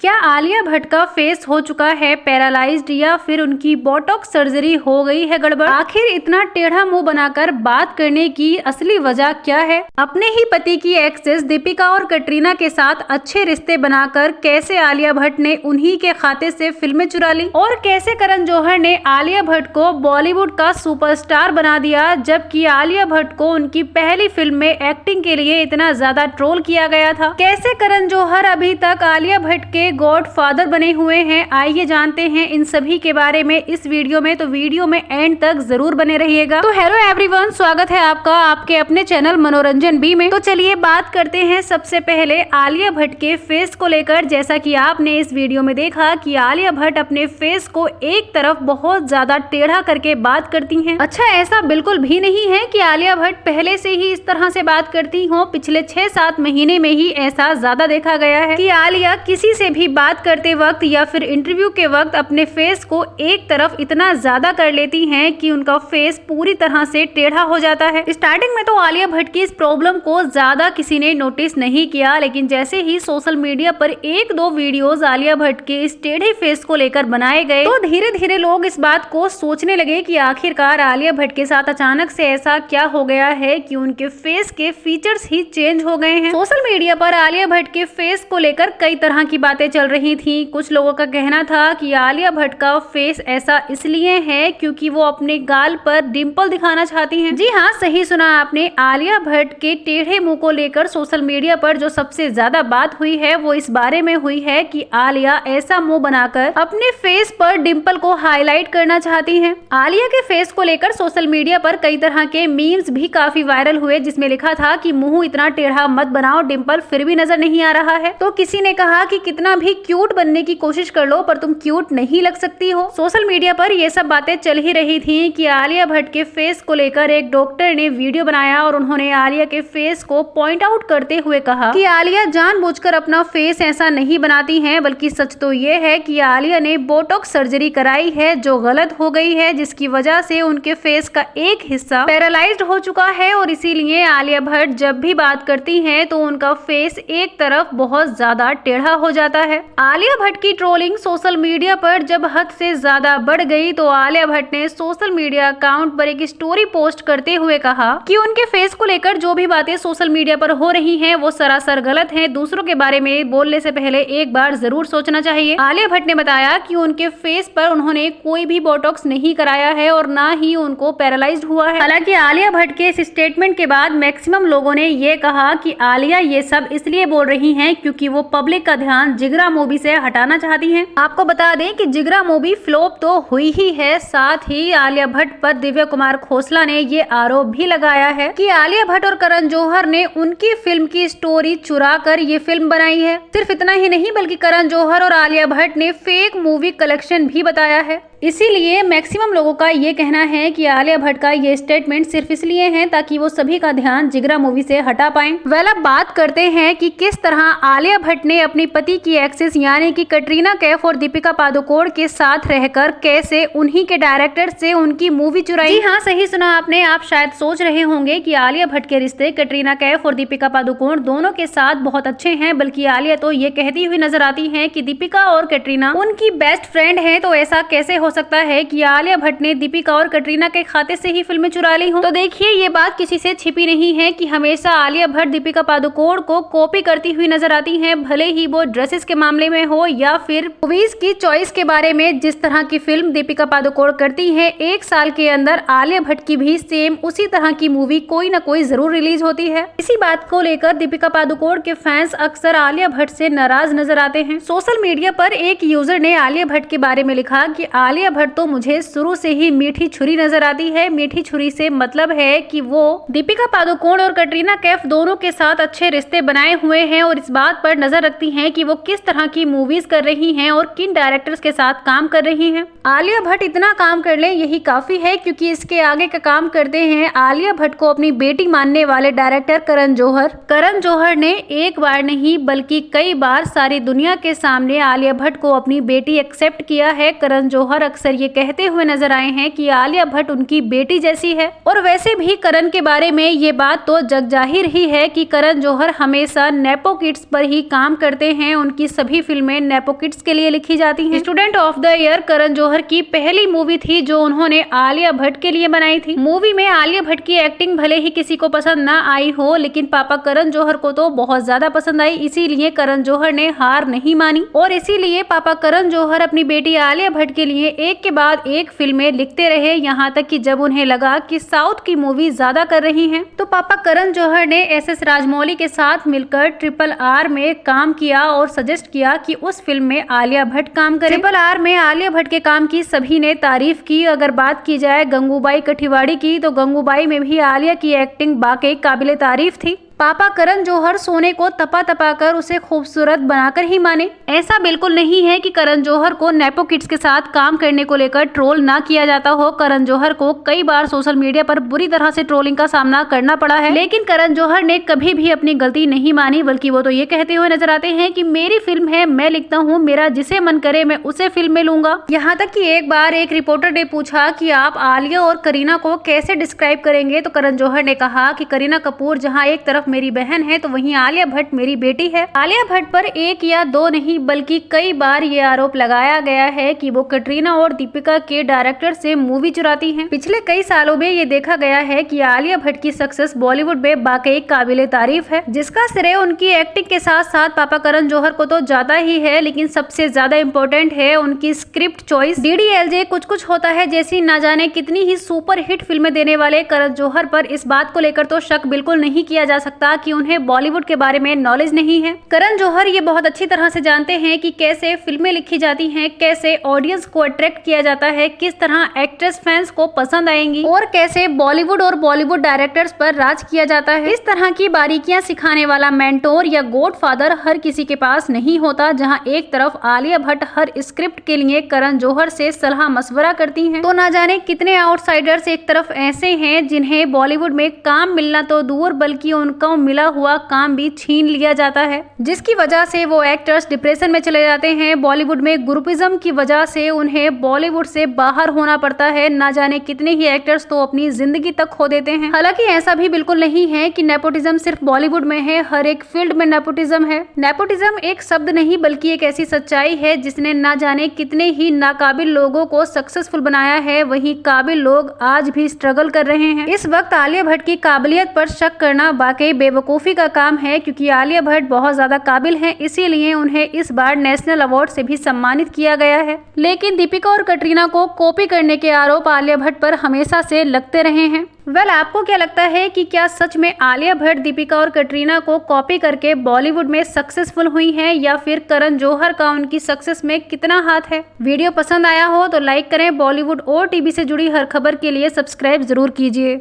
क्या आलिया भट्ट का फेस हो चुका है पैरालाइज्ड या फिर उनकी बोटॉक्स सर्जरी हो गई है गड़बड़? आखिर इतना टेढ़ा मुंह बनाकर बात करने की असली वजह क्या है? अपने ही पति की एक्सेस दीपिका और कटरीना के साथ अच्छे रिश्ते बनाकर कैसे आलिया भट्ट ने उन्हीं के खाते से फिल्में चुरा ली और कैसे करण जौहर ने आलिया भट्ट को बॉलीवुड का सुपरस्टार बना दिया, जबकि आलिया भट्ट को उनकी पहली फिल्म में एक्टिंग के लिए इतना ज्यादा ट्रोल किया गया था। कैसे करण जौहर अभी तक आलिया भट्ट के गॉड फादर बने हुए हैं, आइए जानते हैं इन सभी के बारे में इस वीडियो में। तो वीडियो में एंड तक जरूर बने रहिएगा। तो हेलो एवरीवन, स्वागत है आपका आपके अपने चैनल मनोरंजन बी में। तो चलिए बात करते हैं सबसे पहले आलिया भट्ट के फेस को लेकर। जैसा कि आपने इस वीडियो में देखा कि आलिया भट्ट अपने फेस को एक तरफ बहुत ज्यादा टेढ़ा करके बात करती हैं। अच्छा, ऐसा बिल्कुल भी नहीं है कि आलिया भट्ट पहले से ही इस तरह से बात करती हो। पिछले 6-7 महीने में ही ऐसा ज्यादा देखा गया है कि आलिया किसी से भी बात करते वक्त या फिर इंटरव्यू के वक्त अपने फेस को एक तरफ इतना ज्यादा कर लेती हैं कि उनका फेस पूरी तरह से टेढ़ा हो जाता है। स्टार्टिंग में तो आलिया भट्ट की इस प्रॉब्लम को ज्यादा किसी ने नोटिस नहीं किया, लेकिन जैसे ही सोशल मीडिया पर 1-2 वीडियोस आलिया भट्ट के इस टेढ़े फेस को लेकर बनाए गए तो धीरे धीरे लोग इस बात को सोचने लगे कि आखिरकार आलिया भट्ट के साथ अचानक से ऐसा क्या हो गया है कि उनके फेस के फीचर्स ही चेंज हो गए हैं। सोशल मीडिया पर आलिया भट्ट के फेस को लेकर कई तरह की बातें चल रही थी। कुछ लोगों का कहना था कि आलिया भट्ट का फेस ऐसा इसलिए है क्योंकि वो अपने गाल पर डिंपल दिखाना चाहती हैं। जी हाँ, सही सुना आपने। आलिया भट्ट के टेढ़े मुंह को लेकर सोशल मीडिया पर जो सबसे ज्यादा बात हुई है वो इस बारे में हुई है कि आलिया ऐसा मुंह बनाकर अपने फेस पर डिंपल को हाईलाइट करना चाहती हैं। आलिया के फेस को लेकर सोशल मीडिया पर कई तरह के मीम्स भी काफी वायरल हुए, जिसमें लिखा था कि मुंह इतना टेढ़ा मत बनाओ, डिंपल फिर भी नजर नहीं आ रहा है। तो किसी ने कहा कि कितना भी क्यूट बनने की कोशिश कर लो पर तुम क्यूट नहीं लग सकती हो। सोशल मीडिया पर ये सब बातें चल ही रही थी कि आलिया भट्ट के फेस को लेकर एक डॉक्टर ने वीडियो बनाया और उन्होंने आलिया के फेस को पॉइंट आउट करते हुए कहा कि आलिया जानबूझकर अपना फेस ऐसा नहीं बनाती हैं, बल्कि सच तो ये है कि आलिया ने बोटॉक्स सर्जरी कराई है जो गलत हो गई है, जिसकी वजह से उनके फेस का एक हिस्सा पैरालाइज्ड हो चुका है और इसीलिए आलिया भट्ट जब भी बात करती हैं तो उनका फेस एक तरफ बहुत ज्यादा टेढ़ा हो जाता है। आलिया भट्ट की ट्रोलिंग सोशल मीडिया पर जब हद से ज्यादा बढ़ गई तो आलिया भट्ट ने सोशल मीडिया अकाउंट पर एक स्टोरी पोस्ट करते हुए कहा कि उनके फेस को लेकर जो भी बातें सोशल मीडिया पर हो रही हैं वो सरासर गलत हैं। दूसरों के बारे में बोलने से पहले एक बार जरूर सोचना चाहिए। आलिया भट्ट ने बताया कि उनके फेस पर उन्होंने कोई भी बोटॉक्स नहीं कराया है और ना ही उनको पैरालाइज्ड हुआ है। हालांकि आलिया भट्ट के इस स्टेटमेंट के बाद मैक्सिमम लोगों ने ये कहा कि आलिया ये सब इसलिए बोल रही हैं क्योंकि वो पब्लिक का ध्यान जिगरा मूवी से हटाना चाहती हैं। आपको बता दें कि जिगरा मूवी फ्लॉप तो हुई ही है, साथ ही आलिया भट्ट पर दिव्या कुमार खोसला ने ये आरोप भी लगाया है कि आलिया भट्ट और करण जौहर ने उनकी फिल्म की स्टोरी चुरा कर ये फिल्म बनाई है। सिर्फ इतना ही नहीं बल्कि करण जौहर और आलिया भट्ट ने फेक मूवी कलेक्शन भी बताया है। इसीलिए मैक्सिमम लोगों का ये कहना है कि आलिया भट्ट का ये स्टेटमेंट सिर्फ इसलिए है ताकि वो सभी का ध्यान जिगरा मूवी से हटा पाएं। वेल, अब बात करते हैं कि किस तरह आलिया भट्ट ने अपनी पति की एक्सेस यानी कि कटरीना कैफ और दीपिका पादुकोण के साथ रहकर कैसे उन्हीं के डायरेक्टर से उनकी मूवी चुराई। जी हाँ, सही सुना आपने। आप शायद सोच रहे होंगे कि आलिया भट्ट के रिश्ते कटरीना कैफ और दीपिका पादुकोण दोनों के साथ बहुत अच्छे हैं, बल्कि आलिया तो ये कहती हुई नजर आती है कि दीपिका और कटरीना उनकी बेस्ट फ्रेंड है। तो ऐसा कैसे हो सकता है कि आलिया भट्ट ने दीपिका और कटरीना के खाते से ही फिल्में चुरा ली हो? तो देखिए, ये बात किसी से छिपी नहीं है कि हमेशा आलिया भट्ट दीपिका पादुकोण को कॉपी करती हुई नजर आती हैं, भले ही वो ड्रेसेस के मामले में हो या फिर मूवीज की चॉइस के बारे में। जिस तरह की फिल्म दीपिका पादुकोण करती है, 1 साल के अंदर आलिया भट्ट की भी सेम उसी तरह की मूवी कोई ना कोई जरूर रिलीज होती है। इसी बात को लेकर दीपिका पादुकोण के फैंस अक्सर आलिया भट्ट से नाराज नजर आते हैं। सोशल मीडिया पर एक यूजर ने आलिया भट्ट के बारे में लिखा कि आलिया भट्ट तो मुझे शुरू से ही मीठी छुरी नजर आती है। मीठी छुरी से मतलब है कि वो दीपिका पादुकोण और कटरीना कैफ दोनों के साथ अच्छे रिश्ते बनाए हुए हैं और इस बात पर नजर रखती हैं कि वो किस तरह की मूवीज कर रही हैं और किन डायरेक्टर्स के साथ काम कर रही हैं। आलिया भट्ट इतना काम कर ले यही काफी है, क्योंकि इसके आगे का काम करते हैं आलिया भट्ट को अपनी बेटी मानने वाले डायरेक्टर करण जौहर। करण जौहर ने एक बार नहीं बल्कि कई बार सारी दुनिया के सामने आलिया भट्ट को अपनी बेटी एक्सेप्ट किया है। करण जौहर अक्सर ये कहते हुए नजर आए हैं कि आलिया भट्ट उनकी बेटी जैसी है। और वैसे भी करण के बारे में ये बात तो जग जाहिर ही है कि करण जौहर हमेशा नेपो किड्स पर ही काम करते हैं। उनकी सभी फिल्में नेपो किड्स के लिए लिखी जाती हैं। Student of the year Karan Johar की पहली मूवी थी जो उन्होंने आलिया भट्ट के लिए बनाई थी। मूवी में आलिया भट्ट की एक्टिंग भले ही किसी को पसंद ना आई हो, लेकिन पापा करण जौहर को तो बहुत ज्यादा पसंद आई। इसीलिए करण जौहर ने हार नहीं मानी और इसीलिए पापा करण जौहर अपनी बेटी आलिया भट्ट के लिए एक के बाद एक फिल्में लिखते रहे। यहाँ तक कि जब उन्हें लगा कि साउथ की मूवी ज्यादा कर रही हैं, तो पापा करण जौहर ने एस राजमौली के साथ मिलकर RRR में काम किया और सजेस्ट किया कि उस फिल्म में आलिया भट्ट काम करे। RRR में आलिया भट्ट के काम की सभी ने तारीफ की। अगर बात की जाए गंगूबाई कठिवाड़ी की, तो गंगूबाई में भी आलिया की एक्टिंग वाकई काबिले तारीफ थी। पापा करण जौहर सोने को तपा तपा कर उसे खूबसूरत बनाकर ही माने। ऐसा बिल्कुल नहीं है कि करण जौहर को नेपो किड्स के साथ काम करने को लेकर ट्रोल ना किया जाता हो। करण जौहर को कई बार सोशल मीडिया पर बुरी तरह से ट्रोलिंग का सामना करना पड़ा है, लेकिन करण जौहर ने कभी भी अपनी गलती नहीं मानी, बल्कि वो तो ये कहते हुए नजर आते हैं कि मेरी फिल्म है, मैं लिखता हूँ, मेरा जिसे मन करे मैं उसे फिल्म में लूंगा। यहाँ तक कि एक बार एक रिपोर्टर ने पूछा कि आप आलिया और करीना को कैसे डिस्क्राइब करेंगे, तो करण जौहर ने कहा कि करीना कपूर जहाँ एक तरफ मेरी बहन है तो वहीं आलिया भट्ट मेरी बेटी है। आलिया भट्ट पर एक या दो नहीं बल्कि कई बार ये आरोप लगाया गया है कि वो कटरीना और दीपिका के डायरेक्टर से मूवी चुराती हैं। पिछले कई सालों में ये देखा गया है कि आलिया भट्ट की सक्सेस बॉलीवुड में वाकई काबिले तारीफ है, जिसका श्रेय उनकी एक्टिंग के साथ साथ पापा करण जौहर को तो जाता ही है, लेकिन सबसे ज्यादा इम्पोर्टेंट है उनकी स्क्रिप्ट चॉइस। DDLJ कुछ कुछ होता है जैसी ना जाने कितनी ही सुपर हिट फिल्में देने वाले करण जौहर पर इस बात को लेकर तो शक बिल्कुल नहीं किया जा सकता कि उन्हें बॉलीवुड के बारे में नॉलेज नहीं है। करण जौहर ये बहुत अच्छी तरह से जानते हैं कि कैसे फिल्में लिखी जाती हैं, कैसे ऑडियंस को अट्रैक्ट किया जाता है, किस तरह एक्ट्रेस फैंस को पसंद आएंगी और कैसे बॉलीवुड और बॉलीवुड डायरेक्टर्स पर राज किया जाता है। इस तरह की बारीकियां सिखाने वाला मेंटोर या गॉडफादर हर किसी के पास नहीं होता। जहां एक तरफ आलिया भट्ट हर स्क्रिप्ट के लिए करण जौहर से सलाह मशवरा करती हैं, तो ना जाने कितने आउटसाइडर्स एक तरफ ऐसे हैं जिन्हें बॉलीवुड में काम मिलना तो दूर बल्कि उनको मिला हुआ काम भी छीन लिया जाता है, जिसकी वजह से वो एक्टर्स डिप्रेशन में चले जाते हैं। बॉलीवुड में ग्रुपिज्म की वजह से उन्हें बॉलीवुड से बाहर होना पड़ता है। ना जाने कितने ही एक्टर्स तो अपनी जिंदगी तक खो देते हैं। हालांकि ऐसा भी बिल्कुल नहीं है कि नेपोटिज्म सिर्फ बॉलीवुड में है, हर एक फील्ड में नेपोटिज्म है। नेपोटिज्म एक शब्द नहीं बल्कि एक ऐसी सच्चाई है जिसने ना जाने कितने ही नाकाबिल लोगों को सक्सेसफुल बनाया है। वहीं काबिल लोग आज भी स्ट्रगल कर रहे हैं। इस वक्त आलिया भट्ट की काबिलियत पर शक करना वाकई बेवकूफी का काम है, क्योंकि आलिया भट्ट बहुत ज्यादा काबिल हैं, इसीलिए उन्हें इस बार नेशनल अवार्ड से भी सम्मानित किया गया है। लेकिन दीपिका और कटरीना को कॉपी करने के आरोप आलिया भट्ट पर हमेशा से लगते रहे हैं। आपको क्या लगता है कि क्या सच में आलिया भट्ट दीपिका और कटरीना को कॉपी करके बॉलीवुड में सक्सेसफुल हुई हैं, या फिर करण जौहर का उनकी सक्सेस में कितना हाथ है? वीडियो पसंद आया हो तो लाइक करें। बॉलीवुड और टीवी से जुड़ी हर खबर के लिए सब्सक्राइब जरूर कीजिए।